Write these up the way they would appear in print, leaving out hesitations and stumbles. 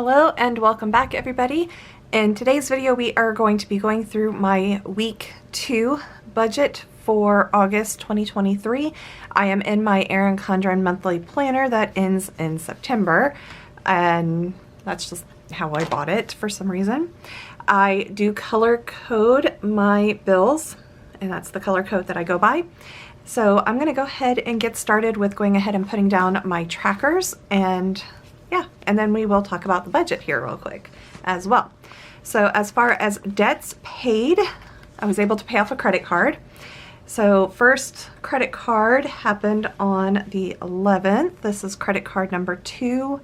Hello and welcome back, everybody. In today's video we are going to be going through my week 2 budget for August 2023. I am in my Erin Condren Monthly planner that ends in September, and that's just how I bought it for some reason. I do color code my bills, and that's the color code that I go by. So I'm going to go ahead and get started with going ahead and putting down my trackers, and yeah, and then we will talk about the budget here real quick as well. So as far as debts paid, I was able to pay off a credit card. So first credit card happened on the 11th. This is credit card number 2,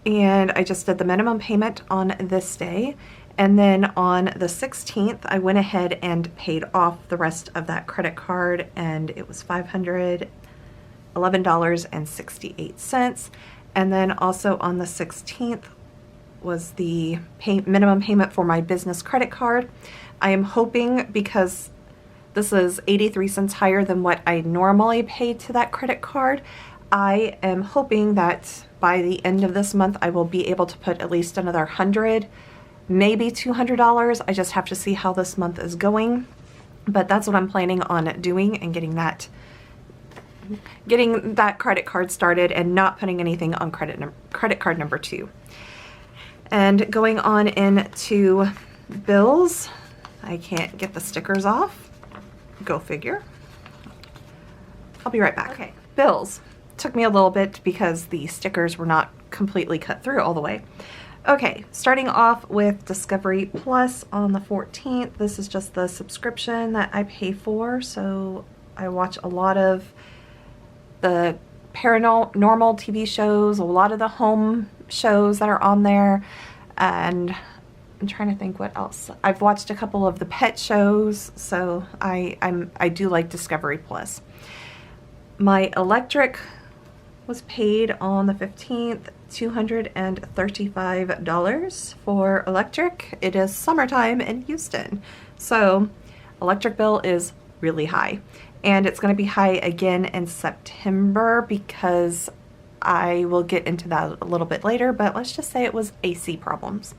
and I just did the minimum payment on this day. And then on the 16th, I went ahead and paid off the rest of that credit card, and it was $511.68. And then also on the 16th was the minimum payment for my business credit card. I am hoping, because this is 83 cents higher than what I normally pay to that credit card, I am hoping that by the end of this month I will be able to put at least another $100, maybe $200. I just have to see how this month is going, but that's what I'm planning on doing, and getting that credit card started and not putting anything on credit card number 2. And going on into bills, I can't get the stickers off. Go figure. I'll be right back. Okay, bills. Took me a little bit because the stickers were not completely cut through all the way. Okay, starting off with Discovery Plus on the 14th. This is just the subscription that I pay for, so I watch a lot of the paranormal TV shows, a lot of the home shows that are on there, and I'm trying to think what else. I've watched a couple of the pet shows, so I do like Discovery Plus. My electric was paid on the 15th, $235 for electric. It is summertime in Houston, so electric bill is really high. And it's going to be high again in September, because I will get into that a little bit later, but let's just say it was AC problems.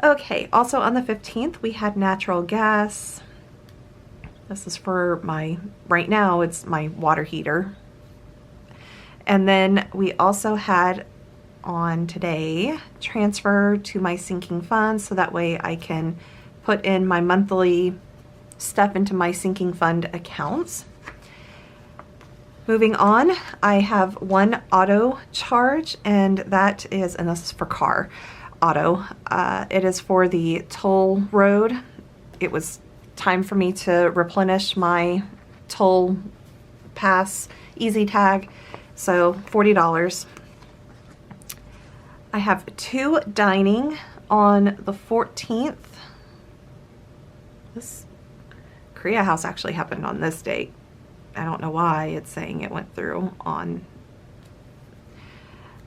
Okay, also on the 15th, we had natural gas. This is for right now it's my water heater. And then we also had on today transfer to my sinking fund, so that way I can put in my monthly stuff into my sinking fund accounts. Moving on, I have one auto charge, and this is for car auto. It is for the toll road. It was time for me to replenish my toll pass easy tag, so $40. I have 2 dining on the 14th. This Korea House actually happened on this date. I don't know why it's saying it went through on.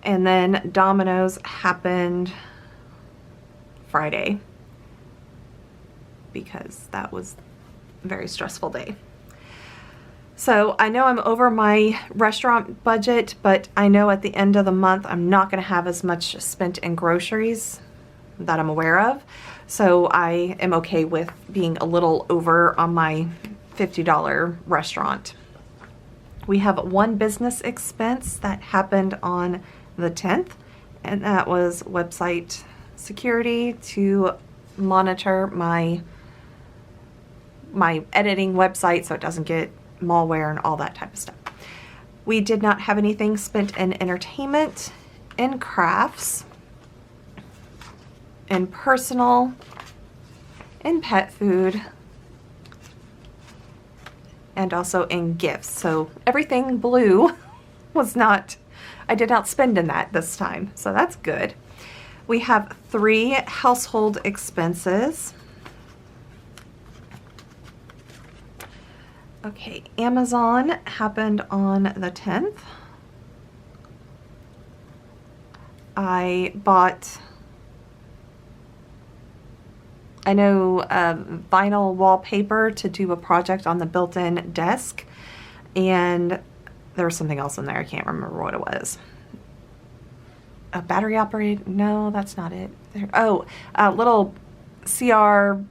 And then Domino's happened Friday, because that was a very stressful day. So I know I'm over my restaurant budget, but I know at the end of the month I'm not going to have as much spent in groceries that I'm aware of. So I am okay with being a little over on my $50 restaurant. We have one business expense that happened on the 10th, and that was website security to monitor my editing website so it doesn't get malware and all that type of stuff. We did not have anything spent in entertainment, in crafts, in personal, in pet food, and also in gifts. So everything blue was not, I did not spend in that this time, so that's good. We have 3 household expenses. Okay, Amazon happened on the 10th. I bought, vinyl wallpaper to do a project on the built-in desk, and there was something else in there. I can't remember what it was. a battery operated, no, that's not it. Oh, little CR,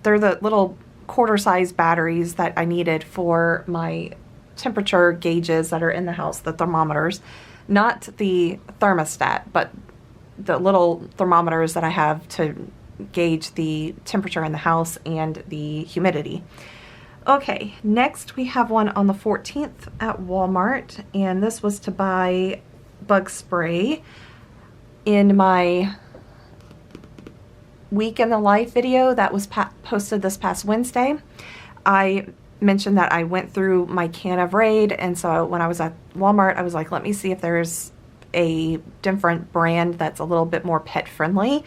they're the little quarter size batteries that I needed for my temperature gauges that are in the house, the thermometers, not the thermostat, but the little thermometers that I have to gauge the temperature in the house and the humidity. Okay, next we have one on the 14th at Walmart, and this was to buy bug spray. In my week in the life video that was posted this past Wednesday, I mentioned that I went through my can of Raid, and so when I was at Walmart, I was like, let me see if there's a different brand that's a little bit more pet friendly,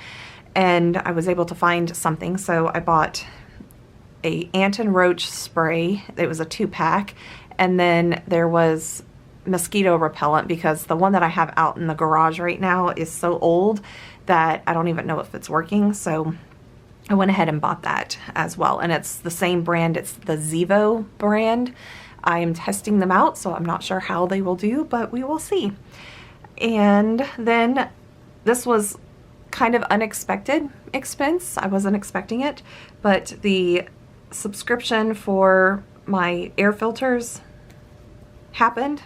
and I was able to find something. So I bought a ant and roach spray. It was a 2-pack, and then there was mosquito repellent, because the one that I have out in the garage right now is so old that I don't even know if it's working. So I went ahead and bought that as well, and it's the same brand. It's the Zevo brand. I am testing them out, so I'm not sure how they will do, but we will see. And then this was kind of unexpected expense. I wasn't expecting it, but the subscription for my air filters happened.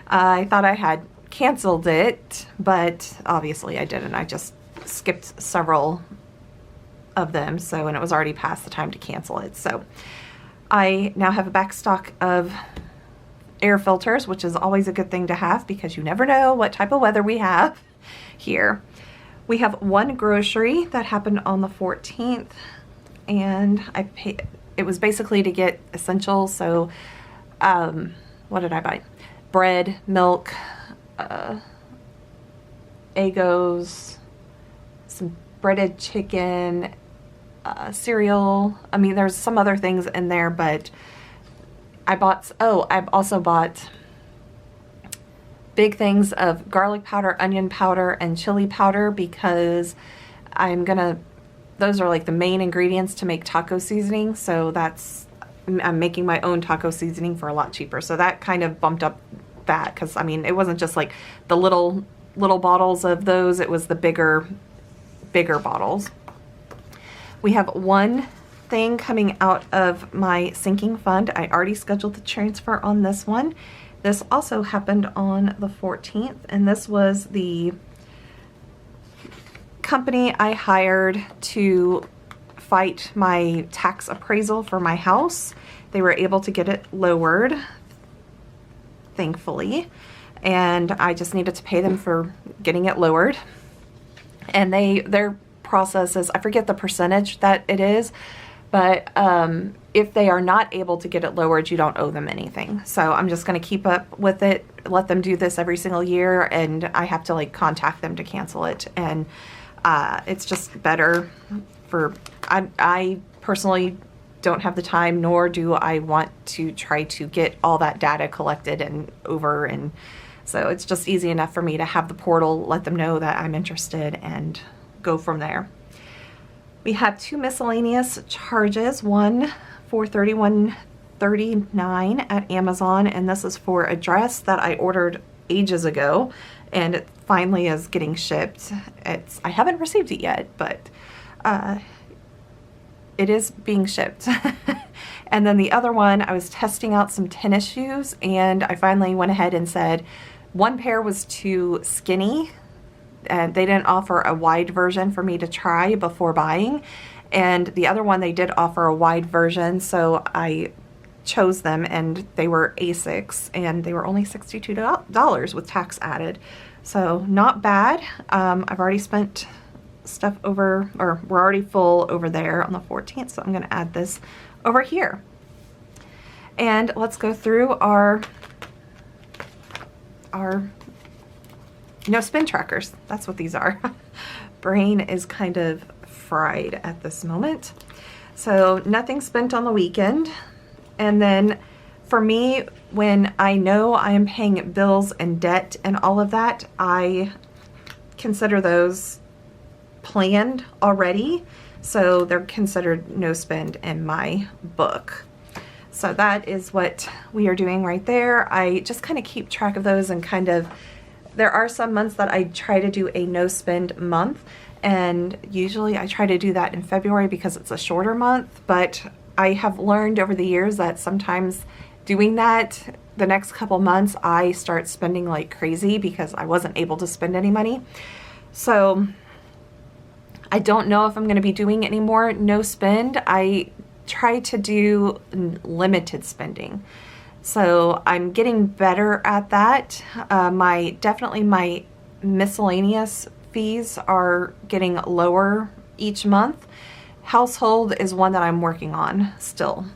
I thought I had canceled it, but obviously I didn't. I just skipped several of them, so, and it was already past the time to cancel it. So I now have a back stock of air filters, which is always a good thing to have because you never know what type of weather we have here. We have one grocery that happened on the 14th, and I paid, it was basically to get essentials. So what did I buy? Bread, milk, Eggos, some breaded chicken, cereal. I mean, there's some other things in there, but I bought, oh, I've also bought big things of garlic powder, onion powder, and chili powder, because I'm gonna, those are like the main ingredients to make taco seasoning. So that's, I'm making my own taco seasoning for a lot cheaper. So that kind of bumped up that, because I mean, it wasn't just like the little bottles of those, it was the bigger bottles. We have one thing coming out of my sinking fund. I already scheduled the transfer on this one. This also happened on the 14th, and this was the company I hired to fight my tax appraisal for my house. They were able to get it lowered, thankfully, and I just needed to pay them for getting it lowered. And their process is, I forget the percentage that it is, but if they are not able to get it lowered, you don't owe them anything. So I'm just going to keep up with it, let them do this every single year, and I have to like contact them to cancel it. And it's just better for, I personally don't have the time, nor do I want to try to get all that data collected and over, and so it's just easy enough for me to have the portal, let them know that I'm interested, and go from there. We have two miscellaneous charges, one for $31.39 at Amazon, and this is for a dress that I ordered ages ago, and it finally is getting shipped. I haven't received it yet, but it is being shipped. And then the other one, I was testing out some tennis shoes, and I finally went ahead and said one pair was too skinny, and they didn't offer a wide version for me to try before buying. And the other one, they did offer a wide version, so I chose them, and they were Asics, and they were only $62 with tax added. So not bad. I've already spent stuff over, or we're already full over there on the 14th, so I'm going to add this over here. And let's go through our no spin trackers. That's what these are. Brain is kind of fried at this moment. So nothing spent on the weekend. And then for me, when I know I am paying bills and debt and all of that, I consider those planned already. So they're considered no spend in my book. So that is what we are doing right there. I just kind of keep track of those and kind of there are some months that I try to do a no spend month, and usually I try to do that in February because it's a shorter month, but I have learned over the years that sometimes doing that, the next couple months I start spending like crazy because I wasn't able to spend any money. So I don't know if I'm going to be doing any more no spend. I try to do limited spending. So I'm getting better at that. Definitely my miscellaneous fees are getting lower each month. Household is one that I'm working on still.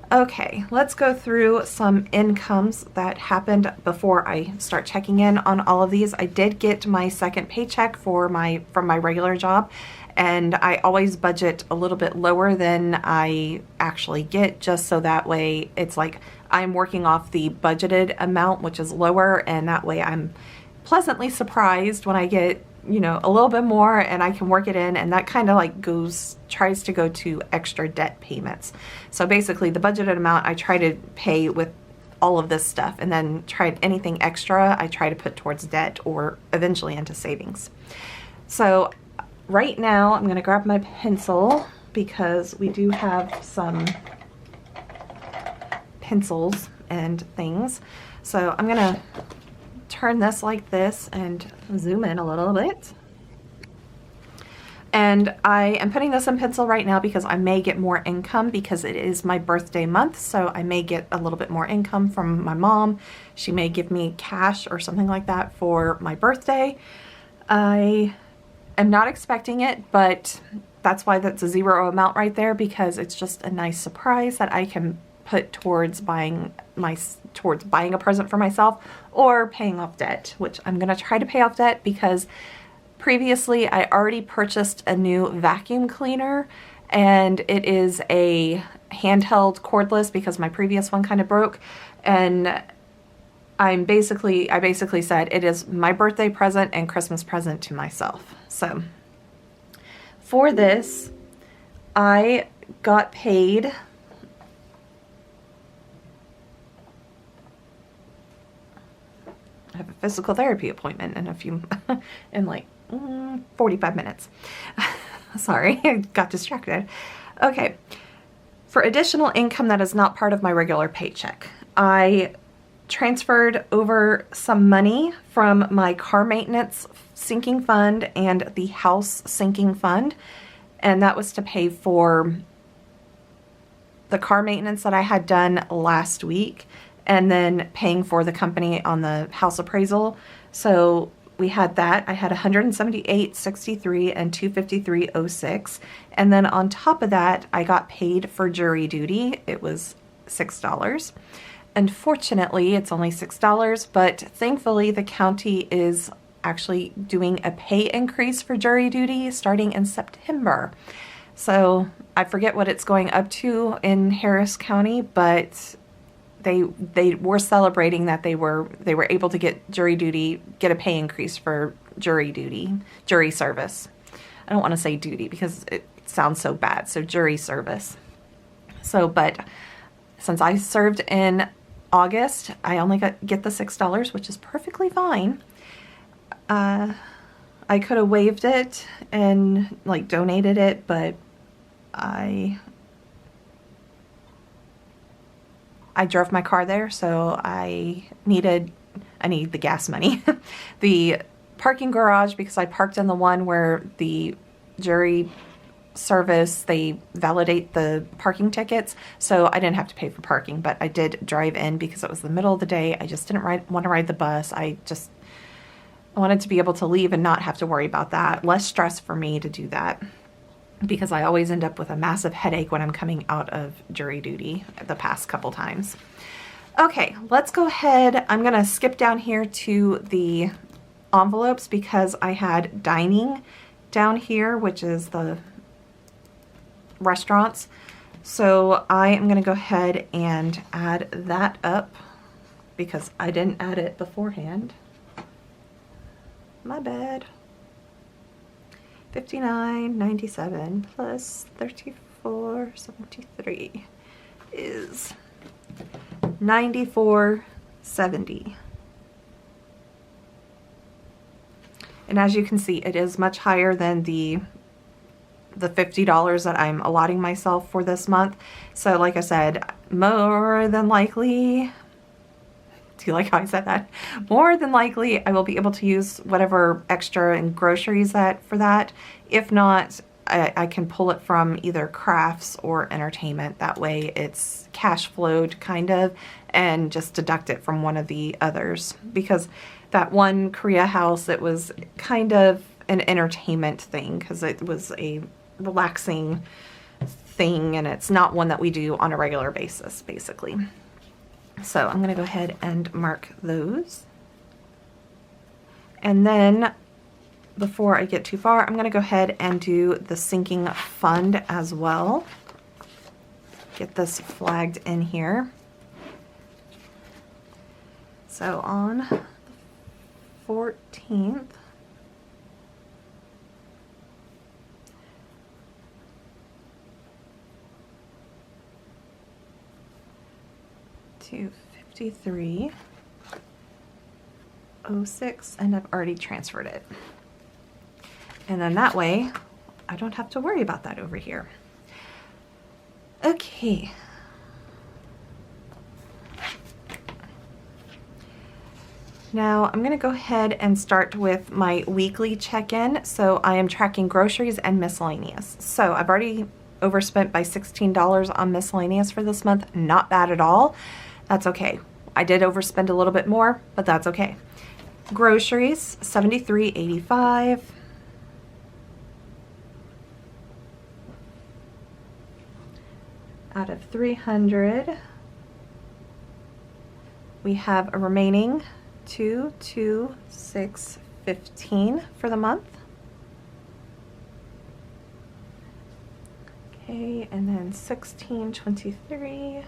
Okay, let's go through some incomes that happened before I start checking in on all of these. I did get my second paycheck from my regular job, and I always budget a little bit lower than I actually get, just so that way it's like I'm working off the budgeted amount, which is lower, and that way I'm pleasantly surprised when I get, you know, a little bit more and I can work it in, and that kind of like tries to go to extra debt payments. So basically the budgeted amount I try to pay with all of this stuff, and then anything extra I try to put towards debt or eventually into savings. So right now I'm going to grab my pencil because we do have some pencils and things. So I'm going to turn this like this and zoom in a little bit. And I am putting this in pencil right now because I may get more income because it is my birthday month. So I may get a little bit more income from my mom. She may give me cash or something like that for my birthday. I am not expecting it, but that's why that's a zero amount right there, because it's just a nice surprise that I can put towards buying a present for myself or paying off debt, which I'm going to try to pay off debt because previously I already purchased a new vacuum cleaner, and it is a handheld cordless because my previous one kind of broke, and I basically said it is my birthday present and Christmas present to myself. So for this, I got paid I have a physical therapy appointment in like 45 minutes. Sorry, I got distracted. Okay, for additional income that is not part of my regular paycheck, I transferred over some money from my car maintenance sinking fund and the house sinking fund, and that was to pay for the car maintenance that I had done last week, and then paying for the company on the house appraisal. So we had that. I had $178.63 and $253.06. And then on top of that, I got paid for jury duty. It was $6. Unfortunately, it's only $6, but thankfully the county is actually doing a pay increase for jury duty starting in September. So I forget what it's going up to in Harris County, but they were celebrating that they were able to get a pay increase for jury service. I don't want to say duty because it sounds so bad. So jury service. So, but since I served in August, I only get the $6, which is perfectly fine. I could have waived it and like donated it, but I drove my car there, so I need the gas money. The parking garage, because I parked in the one where the jury service, they validate the parking tickets, so I didn't have to pay for parking, but I did drive in because it was the middle of the day. I just didn't want to ride the bus. I wanted to be able to leave and not have to worry about that. Less stress for me to do that, because I always end up with a massive headache when I'm coming out of jury duty the past couple times. Okay, let's go ahead. I'm gonna skip down here to the envelopes because I had dining down here, which is the restaurants. So I am gonna go ahead and add that up because I didn't add it beforehand. My bad. $59.97 plus $34.73 is $94.70. And as you can see, it is much higher than the $50 that I'm allotting myself for this month. So like I said, more than likely, do you like how I said that? More than likely, I will be able to use whatever extra in groceries for that. If not, I can pull it from either crafts or entertainment. That way it's cash flowed kind of, and just deduct it from one of the others. Because that one Korea house, it was kind of an entertainment thing because it was a relaxing thing, and it's not one that we do on a regular basis, basically. So I'm going to go ahead and mark those. And then before I get too far, I'm going to go ahead and do the sinking fund as well. Get this flagged in here. So on the 14th, to 5306, and I've already transferred it. And then that way I don't have to worry about that over here. Okay. Now I'm going to go ahead and start with my weekly check-in. So I am tracking groceries and miscellaneous. So I've already overspent by $16 on miscellaneous for this month. Not bad at all. That's okay. I did overspend a little bit more, but that's okay. Groceries, $73.85. Out of 300, we have a remaining $226.15 for the month. Okay, and then $16.23.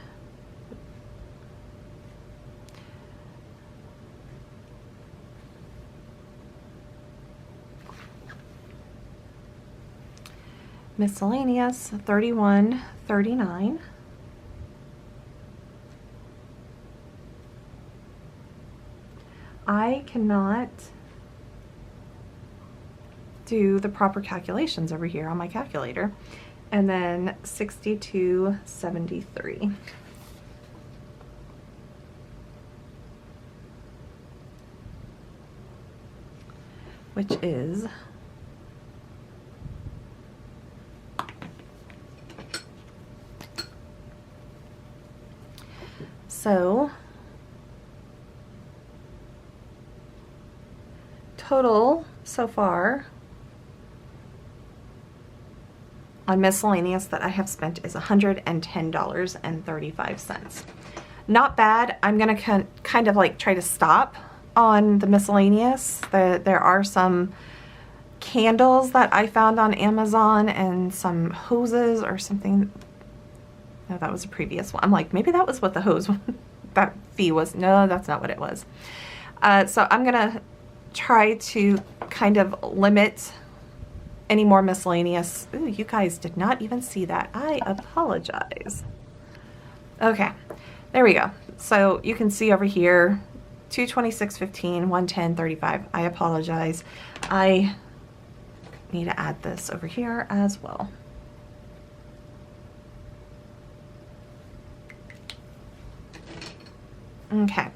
Miscellaneous, $31.39. I cannot do the proper calculations over here on my calculator. And then $62.73. Which is so total so far on miscellaneous that I have spent is $110.35. Not bad. I'm gonna kind of like try to stop on the miscellaneous. There are some candles that I found on Amazon and some hoses or something. No, that was a previous one. I'm like, maybe that was what the hose that fee was. No, that's not what it was. So I'm gonna try to kind of limit any more miscellaneous. Ooh, you guys did not even see that. I apologize. Okay, there we go. So you can see over here, $226.15, $110.35. I apologize. I need to add this over here as well. Okay.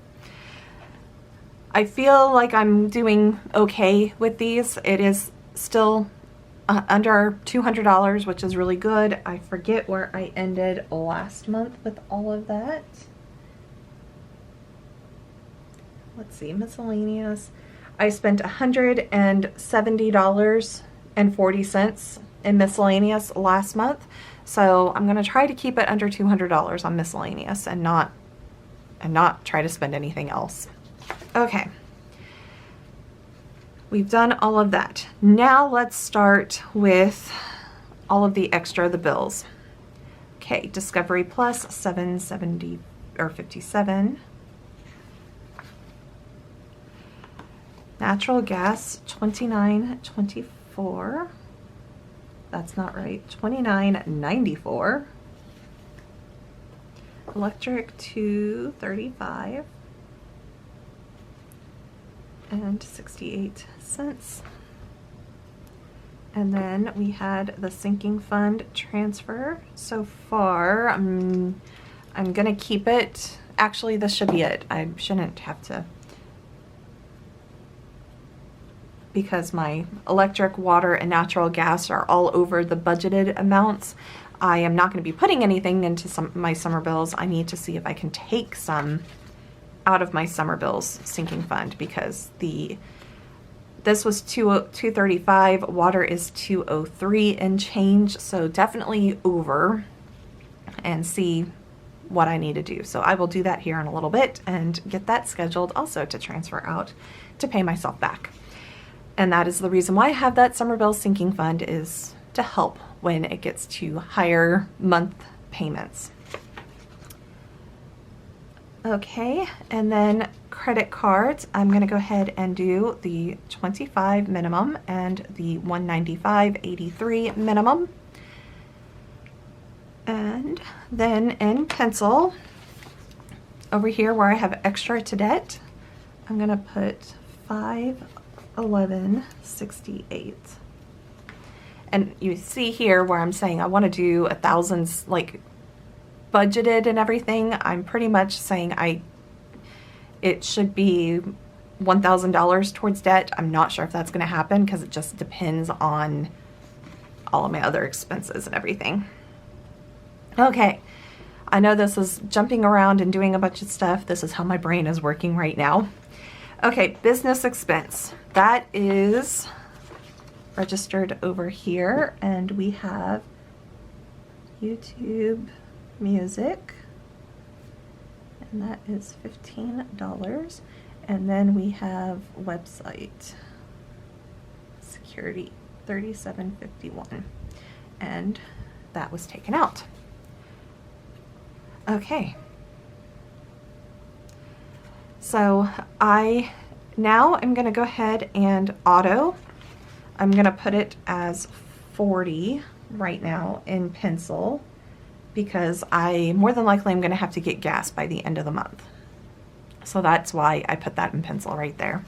I feel like I'm doing okay with these. It is still under $200, which is really good. I forget where I ended last month with all of that. Let's see, miscellaneous. I spent $170.40 in miscellaneous last month. So I'm going to try to keep it under $200 on miscellaneous and not try to spend anything else. Okay. We've done all of that. Now let's start with all of the extra, the bills. Okay, Discovery Plus, $7.70 or $57. Natural gas, $29.24. That's not right. $29.94. Electric, $2.35. $1,000.68. And then we had the sinking fund transfer. So far, I'm gonna keep it. Actually, this should be it. I shouldn't have to, because my electric, water, and natural gas are all over the budgeted amounts. I am not going to be putting anything into my summer bills. I need to see if I can take some out of my summer bills sinking fund, because this was $235, water is $203 and change, so definitely over, and see what I need to do. So I will do that here in a little bit and get that scheduled also to transfer out to pay myself back. And that is the reason why I have that summer bill sinking fund, is to help when it gets to higher month payments. Okay, and then credit cards, I'm going to go ahead and do the $25 minimum and the $195.83 minimum. And then in pencil, over here where I have extra to debt, I'm going to put $511.68. And you see here where I'm saying I want to do 1,000, like budgeted and everything. I'm pretty much saying it should be $1,000 towards debt. I'm not sure if that's going to happen, because it just depends on all of my other expenses and everything. Okay, I know this is jumping around and doing a bunch of stuff. This is how my brain is working right now. Okay, business expense. That is registered over here, and we have YouTube Music, and that is $15. And then we have website security, $37.51, and that was taken out. Okay, so I now am going to go ahead and auto. I'm going to put it as 40 right now in pencil, because more than likely I'm going to have to get gas by the end of the month. So that's why I put that in pencil right there.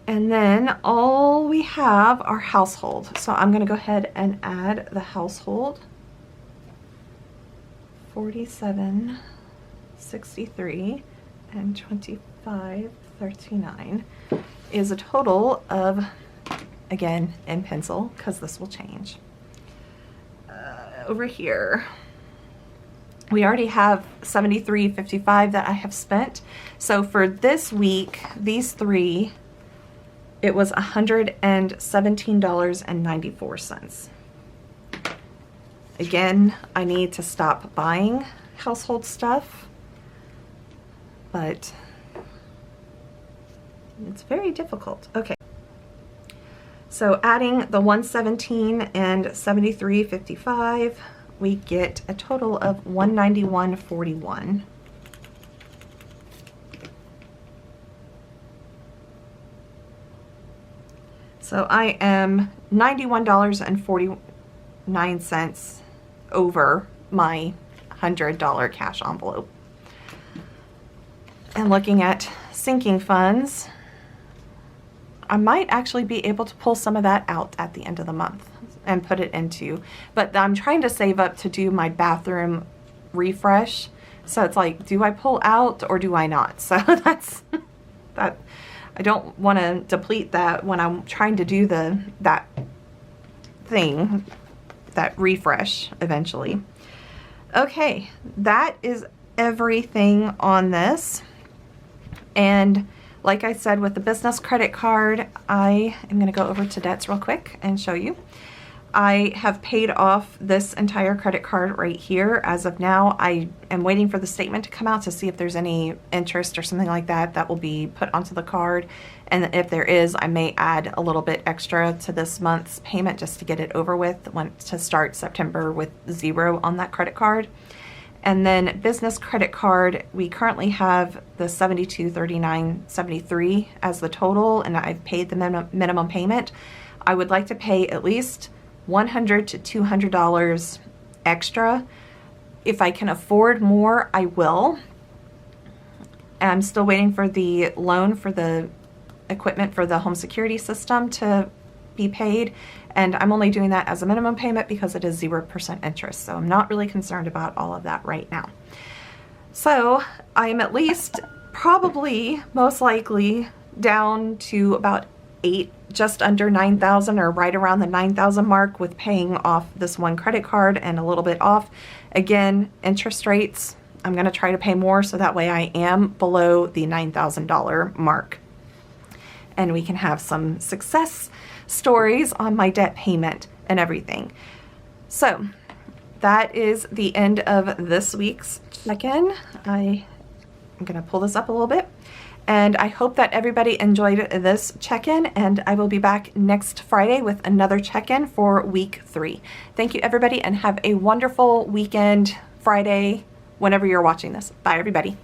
And then all we have are household. So I'm going to go ahead and add the household. $47.63 and $25.39 is a total of, again in pencil because this will change. Over here we already have $73.55 that I have spent. So for this week, these three, it was $117.94. Again, I need to stop buying household stuff, but it's very difficult. Okay, so adding the 117 and 73.55, we get a total of 191.41. So I am $91.49 over my $100 cash envelope. And looking at sinking funds, I might actually be able to pull some of that out at the end of the month and put it into, but I'm trying to save up to do my bathroom refresh. So it's like, do I pull out or do I not? So that's that. I don't want to deplete that when I'm trying to do that refresh eventually. Okay, that is everything on this. And like I said, with the business credit card, I am going to go over to debts real quick and show you. I have paid off this entire credit card right here. As of now, I am waiting for the statement to come out to see if there's any interest or something like that that will be put onto the card. And if there is, I may add a little bit extra to this month's payment just to get it over with, to start September with 0 on that credit card. And then business credit card, we currently have the $72.39.73 as the total, and I've paid the minimum payment. I would like to pay at least $100 to $200 extra. If I can afford more, I will. I'm still waiting for the loan for the equipment for the home security system to be paid, and I'm only doing that as a minimum payment because it is 0% interest, so I'm not really concerned about all of that right now. So I am at least probably most likely down to about just under 9,000, or right around the 9,000 mark, with paying off this one credit card and a little bit off. Again, interest rates, I'm going to try to pay more so that way I am below the $9,000 mark, and we can have some success stories on my debt payment and everything. So that is the end of this week's check-in. I'm going to pull this up a little bit, and I hope that everybody enjoyed this check-in, and I will be back next Friday with another check-in for week 3. Thank you, everybody, and have a wonderful weekend, Friday, whenever you're watching this. Bye, everybody.